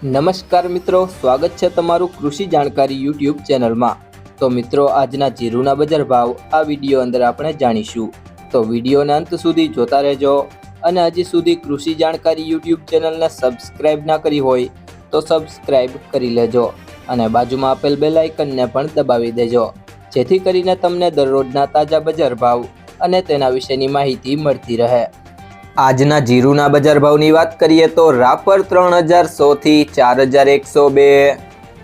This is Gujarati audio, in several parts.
નમસ્કાર મિત્રો, સ્વાગત છે તમારું કૃષિ જાણકારી યુટ્યુબ ચેનલમાં। તો મિત્રો, આજના જીરુના બજાર ભાવ આ વિડીયો અંદર આપણે જાણીશું, તો વિડીયોને અંત સુધી જોતા રહેજો। અને હજી સુધી કૃષિ જાણકારી યુટ્યુબ ચેનલને સબસ્ક્રાઇબ ના કરી હોય તો સબસ્ક્રાઇબ કરી લેજો અને બાજુમાં આપેલ બેલ આઇકનને પણ દબાવી દેજો, જેથી કરીને તમને દરરોજના તાજા બજાર ભાવ અને તેના વિશેની માહિતી મળતી રહે। આજના જીરુના બજાર ભાવની વાત કરીએ તો રાપર 3100 થી 4102,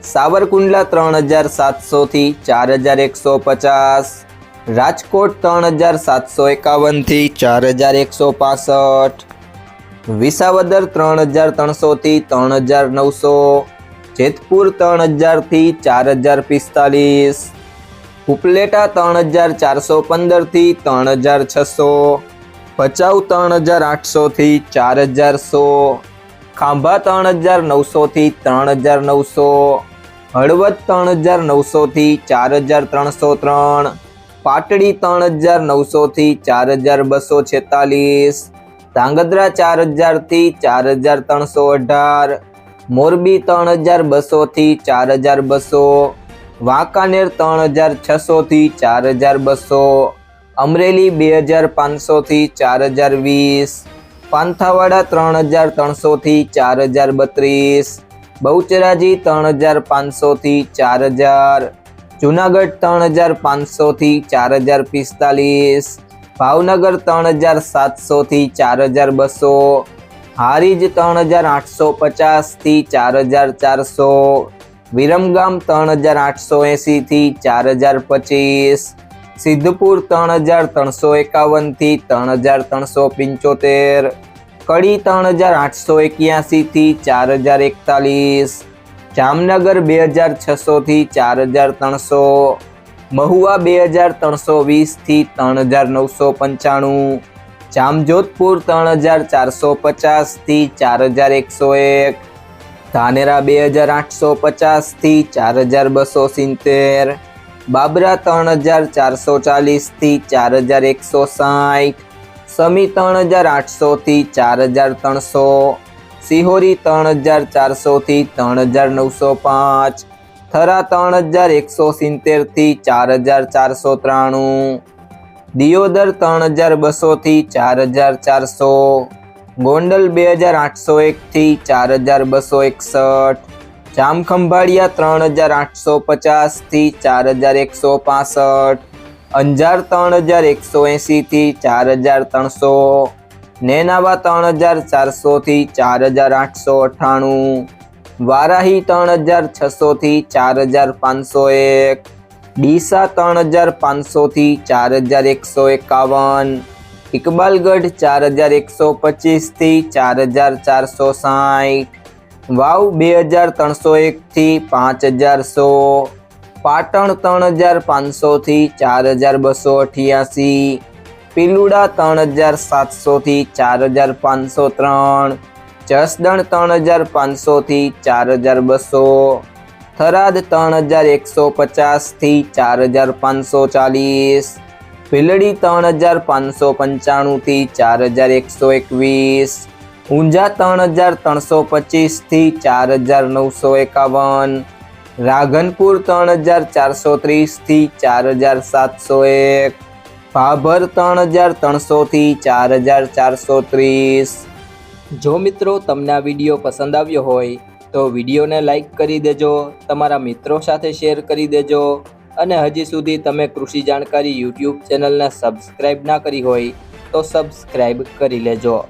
સાવરકુંડલા 3700 થી 4150, રાજકોટ 3751 થી 4165, વિસાવદર 3300 થી 3900, જેતપુર 3000 થી 4045, ઉપલેટા 3415 થી 3600, ભચાઉ 3800 થી 4100, ખાંભા 3900 થી 3900, હળવદ 3900 થી 4303, પાટડી 3900 થી 4246, ધાંગધ્રા 4000 થી 4318, મોરબી 3200 થી 4200, વાંકાનેર 3600 થી 4200, અમરેલી 2500 થી 4020, પાંથાવાડા 3300 થી 4032, બહુચરાજી 3500 થી 4000, જુનાગઢ 3500 થી 4045, ભાવનગર 3700 થી 4200, હારીજ 3850 થી 4400, વિરમગામ 3880 થી 4025, સિદ્ધપુર 3351 થી 3375, કડી 3881 થી 4041, જામનગર 2600 થી 4300, મહુવા 2320 થી 3995, જામજોધપુર 3450 થી 4101, ધાનેરા 2850 થી 4270, બાબરા 3440 થી 4160, સમી 3800 થી 4300, સિહોરી 3400 થી 3905, થરા 3170 થી 4493, દિયોદર 3200 થી 4400, ગોંડલ 2801 થી 4261, જામખંભાળિયા 3850 થી 4165, અંજાર 3180 થી 4300, નેનાવા 3400 થી 4898, વારાહી 3600 થી 4501, ડીસા 3500 થી 4151, ઇકબાલગઢ 4125 થી 4460, વાવ 2301 થી 5100, પાટણ 3500 થી 4288, પીલુડા 3700 થી 4503, જસદણ 3500 થી 4200, થરાદ 3150 થી 4540, ભીલડી 3595 થી 4121, ઊંઝા 3325 થી 4951, રાધનપુર 3430 થી 4701, ભાભર 3300 થી 4430। જો મિત્રો, તમને આ વિડીયો પસંદ આવ્યો હોય તો વિડીયોને લાઈક કરી દેજો, તમારા મિત્રો સાથે શેર કરી દેજો અને હજી સુધી તમે કૃષિ જાણકારી યુટ્યુબ ચેનલને સબસ્ક્રાઇબ ના કરી હોય તો સબસ્ક્રાઇબ કરી લેજો।